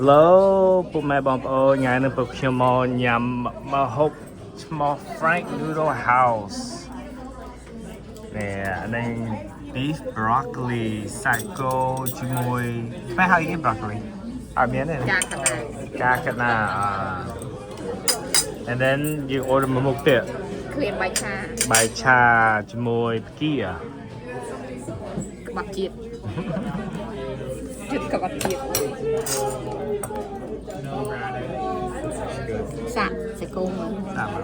Hello ពុកម៉ែបងប្អូនថ្ងៃនេះពុកខ្ញុំមកញ៉ាំម្ហូបឈ្មោះ Frank Noodle House នេះ beef broccoli សាច់គោជាមួយតែហៅគេ broccoli អត់មានទេកាកណា and then យើង order មួយមុខទៀតគ្លៀនបាយឆាជាមួយផ្គាក្បាប់ជាតិចិត្តក្បាប់ជាតិសាក់សាច់គោមើលសាក់មក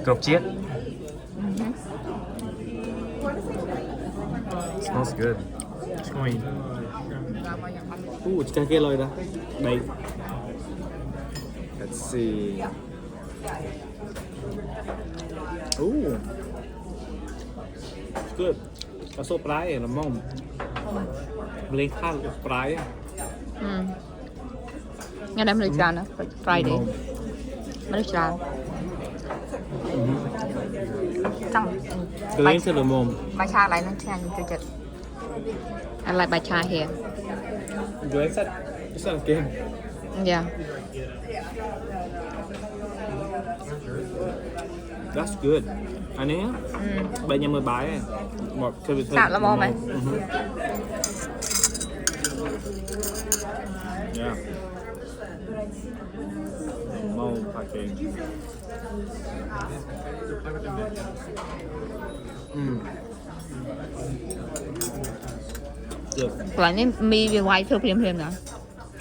គ្រប់ជាតិ smells good ឈ្ងុយឆ្កែគេលុយដែរ3 let's see good អត់សូវប្រៃល្មមលេងខាត់ប្រៃញ៉ាំមនុស្សច្រើនណា Friday មនុស្សច្រើនចង់លេងទៅល្មមបាយឆាឡៃនឹងឆ្ងាញ់ចូលចិត្តI like បាយឆា here you like that it's not game yeah that's good អានេះបើញ៉ាំមើលបាយមកធ្វើវាសាក់ល្មមហ៎Yeah. Mom package. Good. កន្លែងនេះមីវាវាយធ្វើភ្លាមៗណា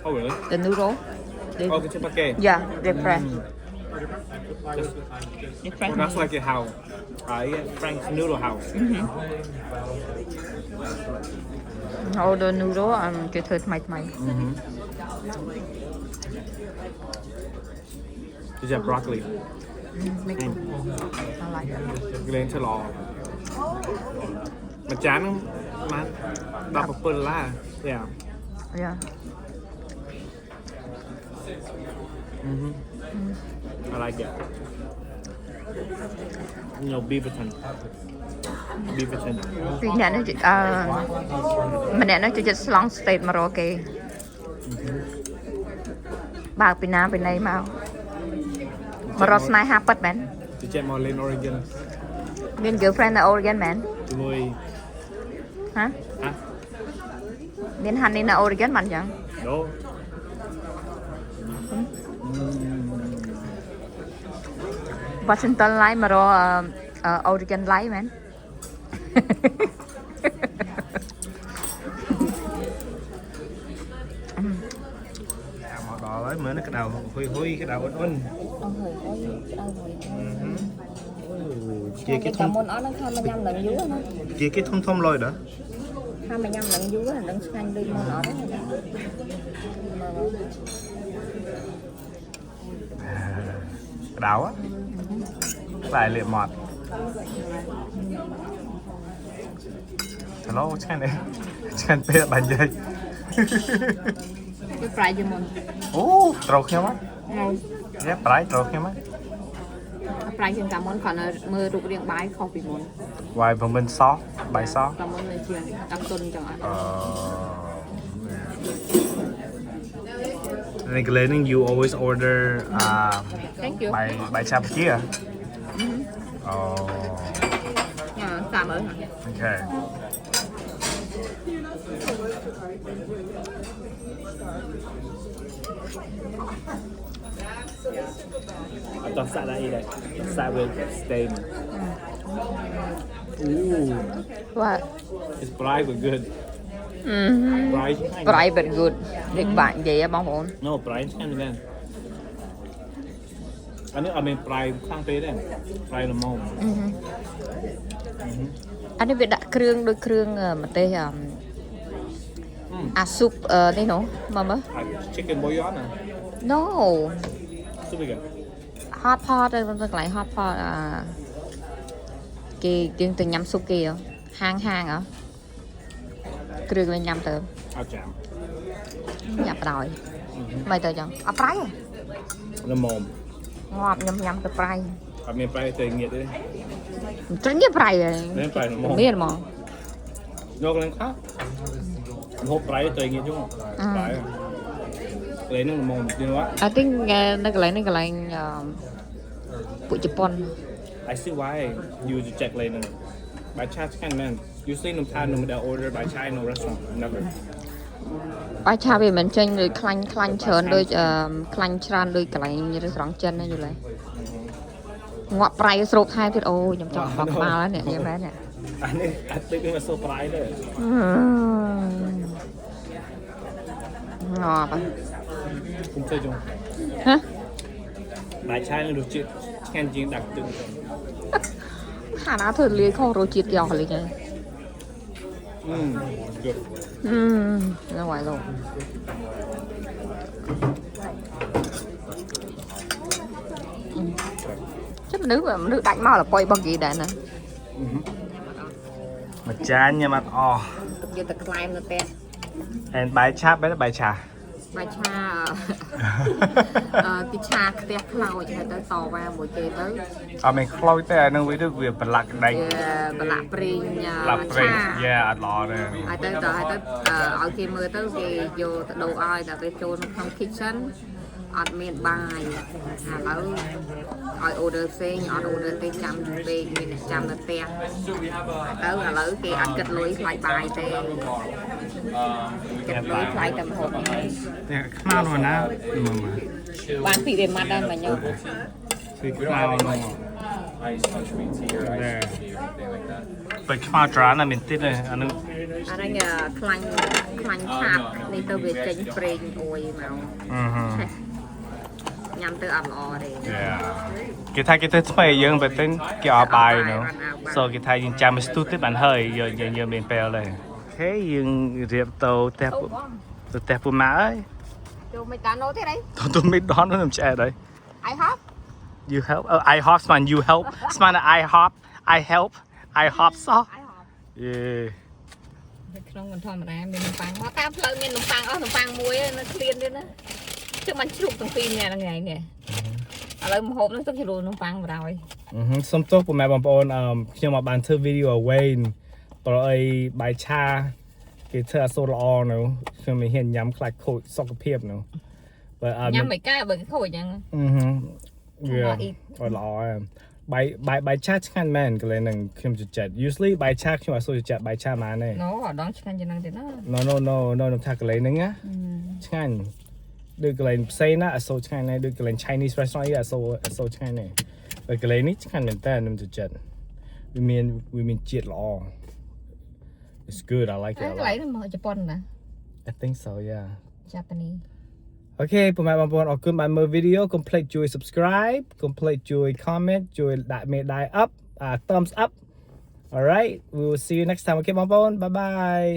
Oh really? The noodle. Oh, it's a package. Yeah, they're fresh. They're fresh. That's like a house. Yeah, Frank's Noodle House. Order noodle គេធ្វើថ្មីIs that broccoli? Make it. I like it. លេងឆ្លងមួយចានហ្នឹងបាន$17 Yeah. Yeah. I like it. No beaverton. ពីអ្នកនេះម្នាក់នេះចូលចិត្តស្លង state មករកគេបើកពីណាពីណីមករកស្នេហាពិតមែនទៅចេះមកលេង Oregon មាន girlfriend នៅ Oregon មែនជាមួយហ៎មាន honey នៅ Oregon បានចឹងដូWashington Live មករកOregon Live មែនមកដល់ហើយមើលនេះក្តៅហុយក្តៅអ៊ុនហុយគេធំមុនអត់ហ្នឹងថាមកញ៉ាំឡើងយូរណាគេធំលុយដែរថាមកញ៉ាំឡើងយូរហ្នឹងឆ្ងាញ់ដូចមុនអត់ក្តៅតែលាបមាត់ Hello ឆ្ងាញ់ពេលបាញ់យាយវាប្រៃជាមុនអូត្រូវខ្ញុំហ៎យ៉ាប្រៃត្រូវខ្ញុំហ៎ប្រៃជាងកាមុនគ្រាន់តែមើលរូបរាងបាយខុសពីមុនវាយមិនសោះបាយសោះកាមុននៅជាងតាមទុនអញ្ចឹងអត់Like learning, you always order Thank you. by Chapakia. Oh. Yeah, cảm ơn. Okay. I thought that eat it. That with steak. Ooh. What? It's bright but good. Bright. Bright but good. Được bạn gì á bông bồn? No, bright and then. อันนี้เอาเป็นปลายข้างเป๊ะได้ปลายละมุมอันนี้เป็นดักเครื่องโดยเครื่องมันเตะซุปนี่เนาะมามั้ย chicken bouillon อ่ะ no ซุปอีกอ่ะ hot pot đâyมันเป็นhot pot kì từ nhắmซุปkì hang hả គ្រឿងញ៉ាំទៅអត់ចាំញ៉ាំប្រយមិនទៅចឹងអត់ប្រៃល្មមងាប់ញ៉ាំទៅប្រៃអត់មានប្រៃទៅងាកទេត្រឹងគេប្រៃហើយមានប្រៃល្មមមានហ្មង យកឡើងខោហូបប្រៃទៅងាយជុំប្រៃលេងនឹងមកយល់ I think នៅកន្លែងនេះកន្លែងពួកជប៉ុន I see why you check លេងនឹងបាយឆាឆ្ងាញ់មែន you see នំថានំដែល order បាយឆា no restaurant never បាយឆាវាមិនចេញដូចខ្លាញ់ច្រើនដូចខ្លាញ់ច្រើនដូចកន្លែងរេស្តូរ៉ង់ចិនណាយល់ទេងាក់ប្រៃស្រូបថែមទៀតអូខ្ញុំចង់បោកក្បាលហ្នឹងនេះមែននេះ អានេះអាទឹកនេះមកសូប្រៃទេ ងាប់ គុំធ្វើជុំ ហ៎ បាយឆានឹងរសជាតិឆ្ងាញ់ជាងដាក់ទឹក ខាណាធ្វើលាយខុសរសជាតិយកលេងហើយ good នៅហើយលោកចាំមនុស្សដាច់មកលប៉ុយរបស់គេដែរណា một chán nhưng mà oh យកទៅក្លែមនៅផ្ទះ and bài cháp đấy là bài trà បាយឆាទីឆាផ្ទះខ្លោចហើយទៅតវ៉ាមួយគេទៅ mình khôi tới nó với được việc bật lạc đánh ប្រឡាក់ព្រីង lạc ឆា prey yeah ở lò đây ហើយទៅឲ្យគេមើលទៅគេយកទៅដូរឲ្យតែទៅចូលក្នុង kitchen អត់មានបាយឥឡូវឲ្យ order ផ្សេងអត់ order ទេចាំពេកមានអ្នកចាំនៅផ្ទះទៅឥឡូវគេអត់គិតលុយថ្លៃបាយទេគិតលុយថ្លៃតែម្ហូបហើយ khao rồi nè បានពីវាម៉ាត់ដែរមិញខ្ញុំ thì khao rồi ice on treats here, ice There. tea or anything like that. bài khao trà là mình tít này anh អាហ្នឹងខ្លាញ់ឆាប់នេះទៅវាចេញប្រេងអួយមក ញ៉ាំទៅអត់ល្អទេ cái thay cái tết phải dương về tính cái ở bài nữa so cái thay dương chăm stút tiếp bạn hơi giờ mình bèo này thế dương riệp tàu tép của má ấy ចូលមិនតាណូទេđấy tôi mới đón nó làm trẻ đấy I hop you help I hop man you help man I hop I help I hop so I hop yeah ក្នុងមិនធម្មតាមាននំប៉័ងមកតាមផ្លូវមាននំប៉័ងអស់នំប៉័ងមួយនៅឃ្លានទៀតណាគឺมันជ្រូកទាំងពីរនេះហ្នឹងនេះឥឡូវម្ហូបហ្នឹងទុកជ្រូកនំប៉័ងបរោយ សុំទោសពុកម៉ែបងប្អូនខ្ញុំមកបានធ្វើវីដេអូអ្វីប្រអីបាយឆាគេធ្វើអត់សូវល្អនោះខ្ញុំមិនហ៊ានញ៉ាំខ្លាចខូចសុខភាពនោះបើអត់ ញ៉ាំមិនកើតបើខូចអញ្ចឹង វាអត់ល្អបាយឆាឆ្ងាញ់មែនកន្លែងហ្នឹងខ្ញុំជិះចិត្ត usually បាយឆាខ្ញុំអត់សូវជិះចិត្តបាយឆាម៉ាណែ ណូអត់ដងឆ្ងាញ់ជាងហ្នឹងទេណា no ថាកន្លែងហ្នឹងណាឆ្ងាញ់ដូចកន្លែងផ្សេងណាអត់សូវឆ្ងាញ់ដែរដូចកន្លែង Chinese restaurant អត់សូវឆ្ងាញ់ដែរបើកន្លែងនេះឆ្ងាញ់មែនតើខ្ញុំជិះចិត្តវាមានជាតិល្អ It's good I like it កន្លែងហ្នឹងមកជប៉ុនណា I think so yeah Japanese អូខេពុកម៉ែបងប្អូនអរគុណបានមើលវីដេអូកុំភ្លេចជួយ subscribe កុំភ្លេចជួយ comment ជួយដាក់មេដៃ up thumbs up alright we will see you next time អូខេបងប្អូន bye bye